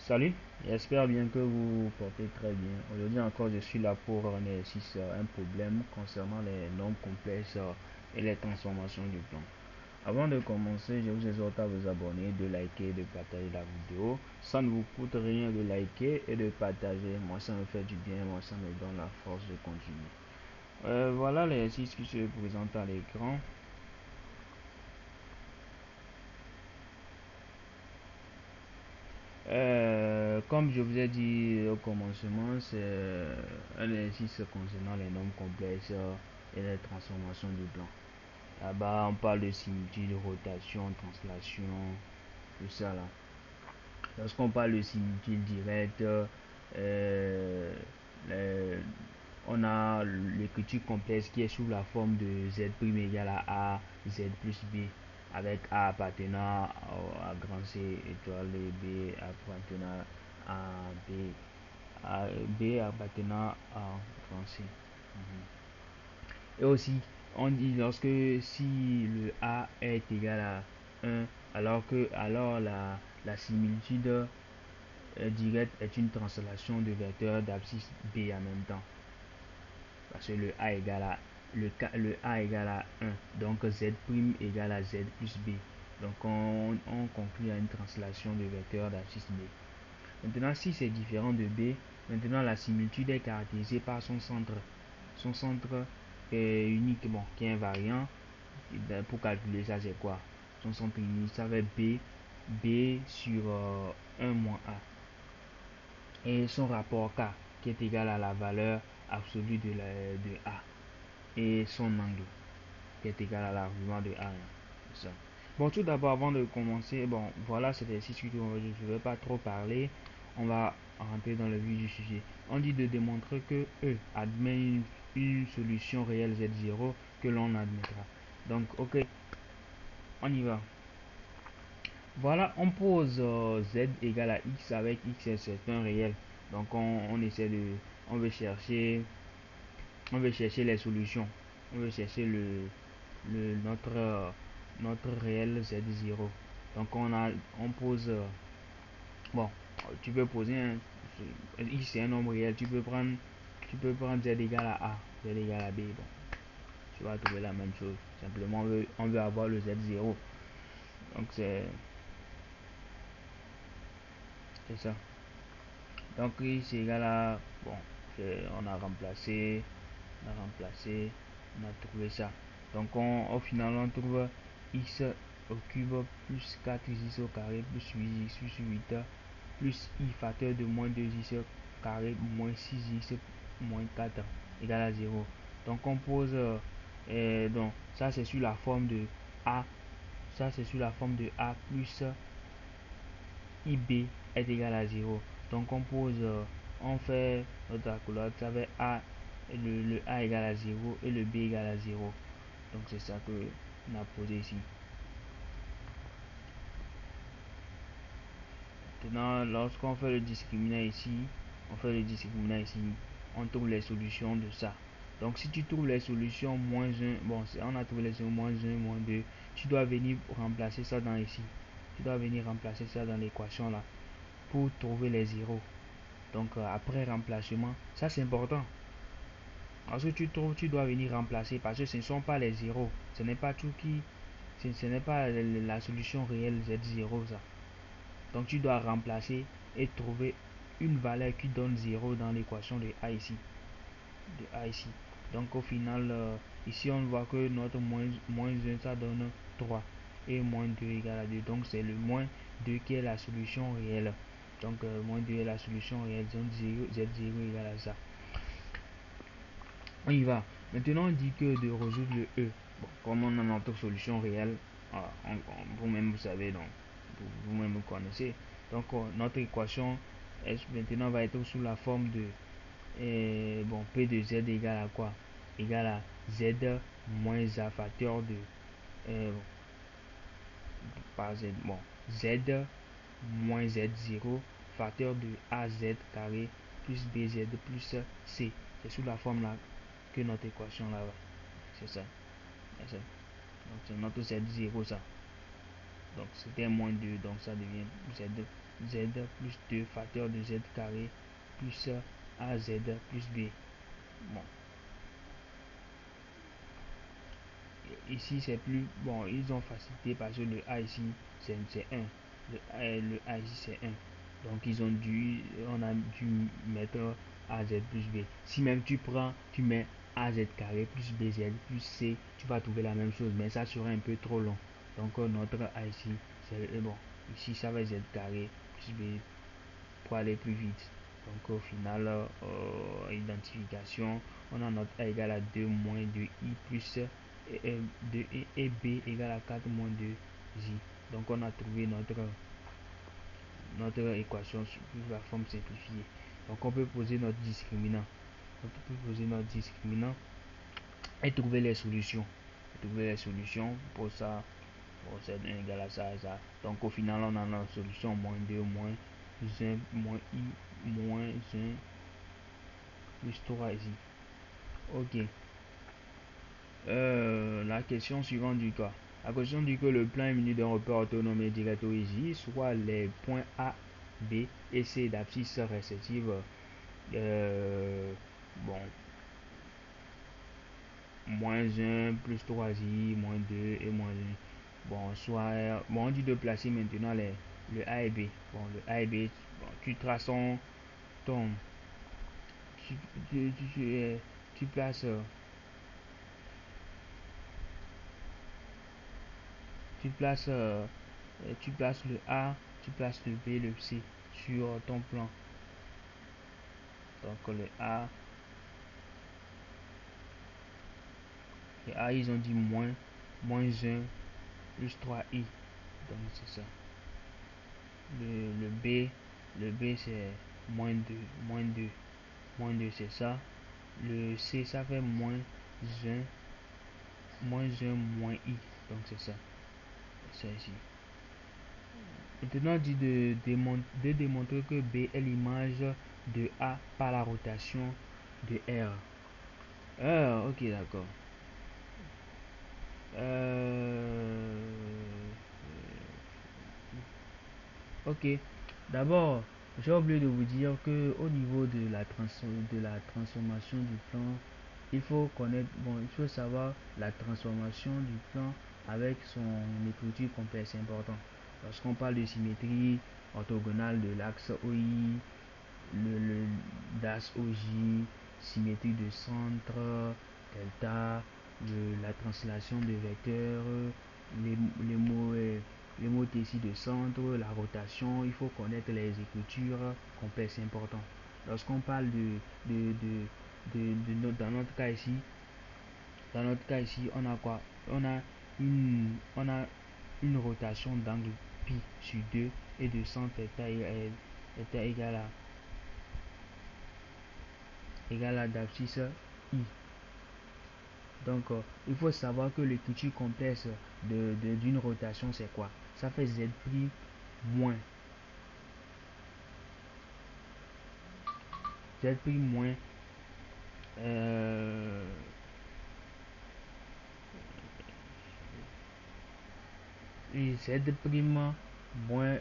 Salut, j'espère bien que vous vous portez très bien. Aujourd'hui encore, je suis là pour un exercice, un problème concernant les nombres complexes et les transformations du plan. Avant de commencer, je vous exhorte à vous abonner, de liker et de partager la vidéo. Ça ne vous coûte rien de liker et de partager. Moi, ça me fait du bien, moi, ça me donne la force de continuer. Voilà l'exercice qui se présente à l'écran. Comme je vous ai dit au commencement, c'est un exercice concernant les nombres complexes et les transformations du plan. Là-bas, on parle de similitude, rotation, translation, tout ça là. Lorsqu'on parle de similitude directe, les- on a l'écriture complexe qui est sous la forme de z' égale à A, z plus B, avec A appartenant à grand C étoile et B appartenant à B, B appartenant à grand C. Et aussi, on dit lorsque si le A est égal à 1, alors la similitude directe est une translation de vecteur d'abscisse B en même temps. Parce que le A égale à 1, donc Z' égale à Z plus B. Donc on conclut à une translation de vecteur d'abscisse B. Maintenant, si c'est différent de B, maintenant la similitude est caractérisée par son centre. Son centre est unique, bon, qui est invariant. Pour calculer ça, c'est quoi? Son centre unique, ça va être B sur 1 moins A. Et son rapport K, qui est égal à la valeur absolue de A. Et son angle, qui est égal à l'argument de A. Ça. Bon, tout d'abord, avant de commencer, bon, voilà, c'est l'exercice que je ne vais pas trop parler. On va rentrer dans le vif du sujet. On dit de démontrer que E admet une solution réelle Z0 que l'on admettra. Donc, ok, on y va. Voilà, on pose Z égale à X avec X c'est un réel. Donc, on essaie de, on veut chercher, on veut chercher les solutions. On veut chercher notre réel Z0. Donc on pose, bon, tu peux poser X c'est un nombre réel, tu peux prendre Z égale à A, Z égale à B, bon, tu vas trouver la même chose. Simplement on veut avoir le Z0. Donc c'est ça. Donc X égale à, bon, on a remplacé, on a trouvé ça. Donc au final on trouve x au cube plus 4x au carré plus 8x plus 8 plus i facteur de moins 2x au carré moins 6x moins 4 égale à 0. Donc on pose, donc ça c'est sur la forme de a, ça c'est sur la forme de a plus ib est égal à 0. Donc on pose, on fait notre accolade avec a, le a égale à 0 et le b égale à 0. Donc c'est ça que on a posé ici. Maintenant, lorsqu'on fait le discriminant ici, on trouve les solutions de ça. Donc si tu trouves les solutions moins 1, bon, on a trouvé les solutions moins 1, moins 2, tu dois venir remplacer ça dans ici. Tu dois venir remplacer ça dans l'équation là pour trouver les zéros. Donc après remplacement, ça c'est important. Lorsque tu trouves, tu dois venir remplacer parce que ce ne sont pas les zéros. Ce n'est pas tout qui, ce n'est pas la solution réelle Z0 ça. Donc tu dois remplacer et trouver une valeur qui donne 0 dans l'équation de A ici. Donc au final, ici on voit que notre moins 1 ça donne 3 et moins 2 égale à 2. Donc c'est le moins 2 qui est la solution réelle. Donc moins 2 est la solution réelle, donc Z0 égale à ça. On y va. Maintenant on dit que de résoudre le E. Bon, comme on a notre solution réelle, vous-même vous savez, donc vous-même vous connaissez. Donc notre équation maintenant va être sous la forme de bon, P de Z égale à quoi? Égale à Z moins A facteur de par Z, bon, Z moins Z0 facteur de AZ carré plus BZ plus C. C'est sous la forme là que notre équation là, c'est ça. Donc c'est notre Z0 ça. Donc c'était moins 2, donc ça devient Z Z plus 2 facteur de Z carré plus AZ plus B. Bon, ici c'est plus bon, ils ont facilité parce que le A ici c'est 1, le A ici c'est 1, donc on a dû mettre AZ plus B. Si même tu mets AZ carré plus BZ plus C, tu vas trouver la même chose, mais ça serait un peu trop long. Donc notre A ici c'est bon, ici ça va Z carré plus B pour aller plus vite. Donc au final, identification, on a notre A égale à 2 moins 2i plus et B égale à 4 moins 2i. Donc on a trouvé notre équation sous la forme simplifiée. Donc on peut poser notre discriminant. Et trouver les solutions. Pour ça, pour z égal à ça et ça. Donc au final, on a notre solution moins 2 moins 1 moins i moins 1 plus 3 ici. Ok. La question suivante du cas. La question dit que le plan est muni d'un repère autonome et direct au J, soit les points A, B et C d'abscisse respective. Bon, moins 1 plus 3i moins 2 et moins 1. Bon, soit bon, on dit de placer maintenant le A et B. Bon, le A et B, bon, tu traces ton tu, tu, tu, tu, tu places tu places tu places le A, tu places le B, le C sur ton plan. Donc le A ils ont dit moins 1 plus 3i. Donc c'est ça. Le B c'est moins 2 c'est ça. Le C ça fait moins 1 moins i. Donc c'est ça. C'est ça ici. Maintenant, on dit de démontrer que B est l'image de A par la rotation de R. Ah, ok, d'accord. Ok. D'abord, j'ai oublié de vous dire que au niveau de la transformation du plan, il faut connaître, bon, il faut savoir la transformation du plan avec son écriture complexe, c'est important. Lorsqu'on parle de symétrie orthogonale de l'axe OI, d'axe OJ, symétrie de centre, delta, la translation de vecteurs, les mots les mots ici de centre, la rotation, il faut connaître les écritures complexes, c'est important. Lorsqu'on parle dans dans notre cas ici, on a quoi? On a une rotation d'angle pi sur 2 et de centre est égal à d'abscisse i. Donc, il faut savoir que l'écriture complexe d'une rotation, c'est quoi? Ça fait z' moins. Z' moins. Z' moins,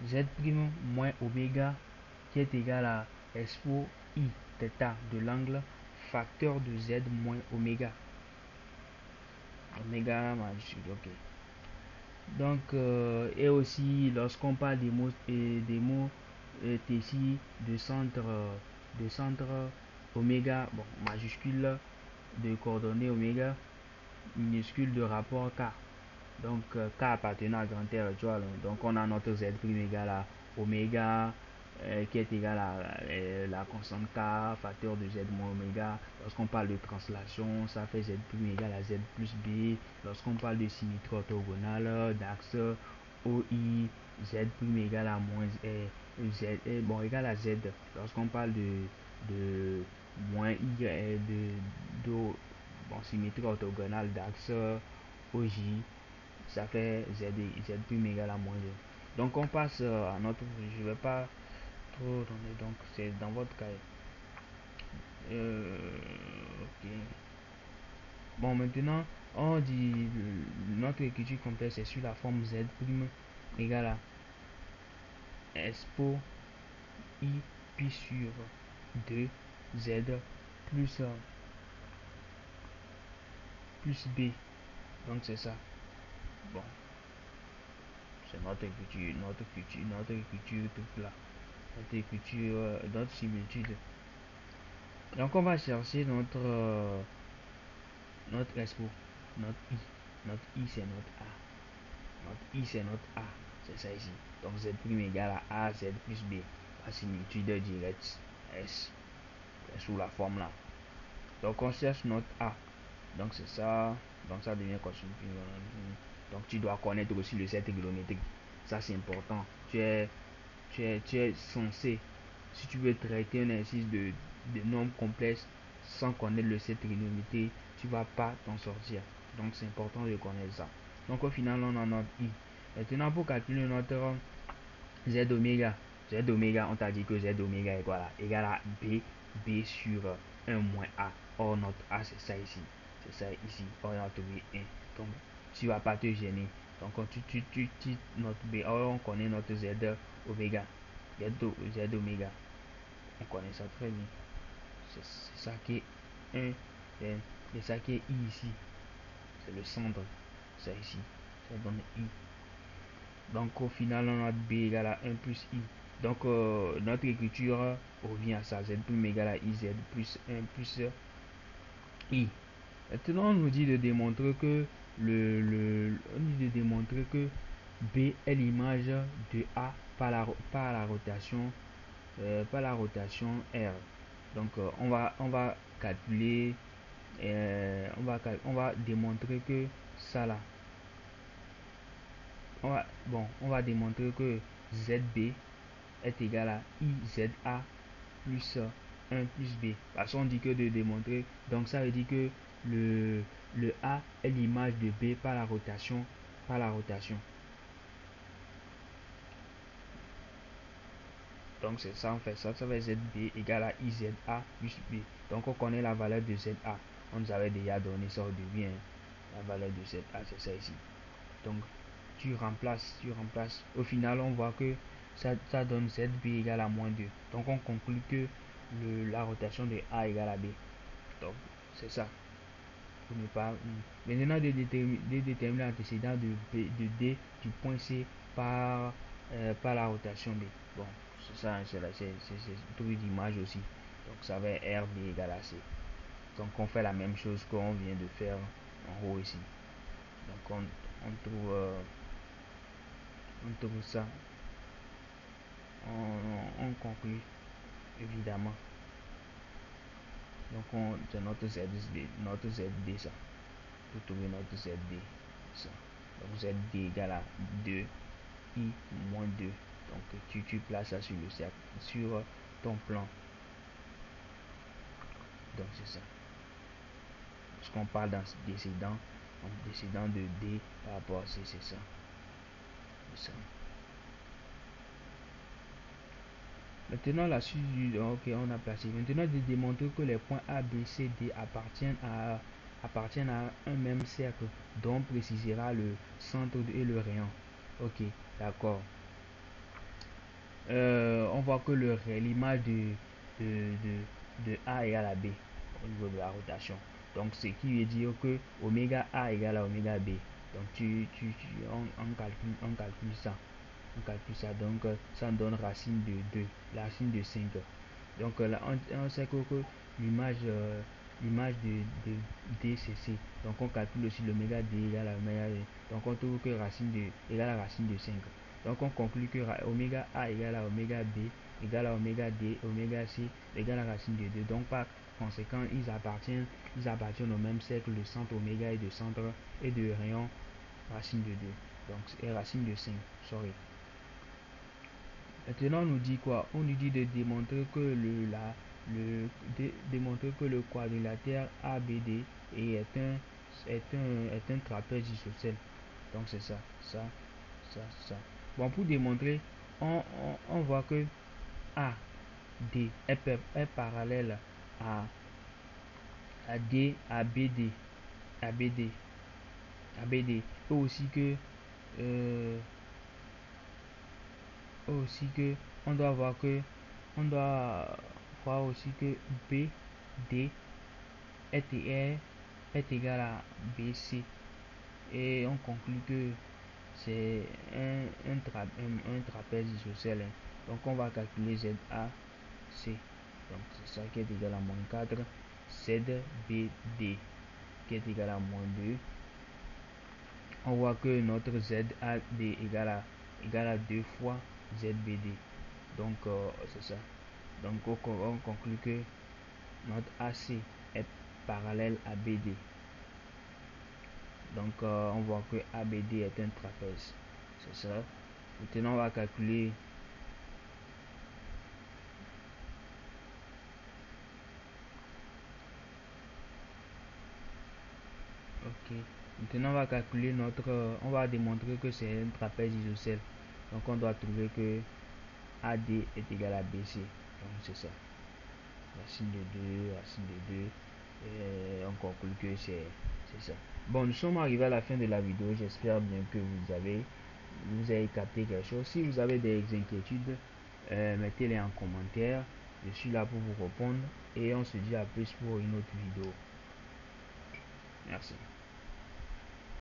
Z' moins oméga qui est égal à expo i θ de l'angle facteur de Z moins oméga. Oméga majuscule, ok. Donc, et aussi, lorsqu'on parle des mots ici de centre oméga, bon, majuscule de coordonnées oméga, minuscule de rapport K. Donc, K appartenant à grand R étoile. Donc, on a notre Z' égal à oméga qui est égal à la constante K, facteur de Z moins oméga. Lorsqu'on parle de translation, ça fait Z' égal à Z plus B. Lorsqu'on parle de symétrie orthogonale, d'axe OI, Z' égal à moins Z, bon, égal à Z. Lorsqu'on parle de moins I, bon, symétrie orthogonale d'axe OJ, ça fait Z' égal à moins 2. Donc on passe à notre, je vais pas trop donner, donc c'est dans votre cas. Ok. Bon, maintenant on dit notre écriture complexe est sur la forme Z' égale à expo I pi sur 2Z plus B. Donc c'est ça. Bon, c'est notre écriture toute là. Notre écriture, notre similitude. Donc on va chercher notre expo, notre I. Notre I c'est notre A. Notre I c'est notre A. C'est ça ici. Donc Z' égale à AZ plus B. La similitude directe S. C'est sous la forme là. Donc on cherche notre A. Donc c'est ça. Donc ça devient quoi? Donc tu dois connaître aussi le set trigonométrique. Ça c'est important. Tu es censé, si tu veux traiter un exercice de nombres complexes sans connaître le set trigonométrique, tu vas pas t'en sortir. Donc c'est important de connaître ça. Donc au final on a notre I. Maintenant pour calculer notre Z oméga. Z oméga, on t'a dit que Z oméga est quoi là? Égal à B sur 1 moins A. Or notre A c'est ça ici. C'est ça ici. Or on a trouvé 1. Donc tu vas pas te gêner. Donc tu notre B. Or on connaît notre Z oméga. Z oméga. On connaît ça très bien. C'est ça qui est 1. C'est ça qui est I ici. C'est le centre. Ça ici. Ça donne I. Donc au final on a B égale à 1 plus I. Donc notre écriture revient à ça. Z prime égale à IZ plus 1 plus I. Maintenant on nous dit de démontrer que B est l'image de A par la rotation R. Donc on va calculer, on va démontrer que ça là, on va démontrer que ZB est égal à IZA plus 1 plus B. Parce qu'on dit que de démontrer, donc ça veut dire que le A est l'image de B par la rotation. Donc c'est ça, on fait ça, ça va être ZB égale à IZA plus B. Donc on connaît la valeur de ZA. On nous avait déjà donné ça au début. La valeur de ZA, c'est ça ici. Donc tu remplaces. Au final, on voit que ça donne ZB égale à moins 2. Donc on conclut que la rotation de A égale à B. Donc c'est ça. Pour ne pas. Maintenant, de déterminer l'antécédent de D du point C par la rotation B. Bon, c'est ça, c'est trouver l'image aussi. Donc ça va être RB égale à C. Donc on fait la même chose qu'on vient de faire en haut ici. Donc on trouve ça. On conclut évidemment. Donc c'est notre ZD ça. Pour trouver notre ZD. Ça. Donc ZD égale à 2 I moins 2. Donc tu places ça sur le cercle, sur ton plan. Donc c'est ça. Parce qu'on parle dans décédant de D par rapport à C, c'est ça. C'est ça. Maintenant la suite ok, on a placé. Maintenant de démontrer que les points A, B, C, D appartiennent à un même cercle dont on précisera le centre et le rayon. Ok, d'accord. On voit que l'image de A égale à B au niveau de la rotation. Donc ce qui veut dire que oméga A égale à oméga B. Donc on calcule ça. Donc ça donne racine de 2, racine de 5. Donc là on sait que l'image de D c'est C. Donc on calcule aussi l'oméga D égale à oméga D. Donc on trouve que racine de égale à racine de 5. Donc on conclut que oméga A égale à oméga B égale à oméga D, oméga C égale à racine de 2. Donc par conséquent ils appartiennent au même cercle. Le centre oméga est de centre et de rayon racine de 2. Donc c'est racine de 5. Sorry. Maintenant on nous dit quoi? On nous dit de démontrer que démontrer que le quadrilatère ABD est un trapèze isocèle. Donc c'est ça. Bon, pour démontrer, on voit que AD est parallèle à D, à BD, et aussi que aussi que on doit voir aussi que BD est égal à BC, et on conclut que c'est un trapèze isocèle, hein. Donc on va calculer ZAC. Donc c'est ça qui est égal à moins 4 ZBD qui est égal à moins 2. On voit que notre ZAD égale à 2 fois ZBD. Donc c'est ça. Donc on conclut que notre AC est parallèle à BD. Donc on voit que ABD est un trapèze. C'est ça. Maintenant on va calculer. Ok. Maintenant on va calculer on va démontrer que c'est un trapèze isocèle. Donc on doit trouver que AD est égal à BC. Donc c'est ça. Racine de 2, racine de 2. Et on conclut que c'est ça. Bon, nous sommes arrivés à la fin de la vidéo. J'espère bien que vous avez capté quelque chose. Si vous avez des inquiétudes, mettez-les en commentaire. Je suis là pour vous répondre. Et on se dit à plus pour une autre vidéo. Merci.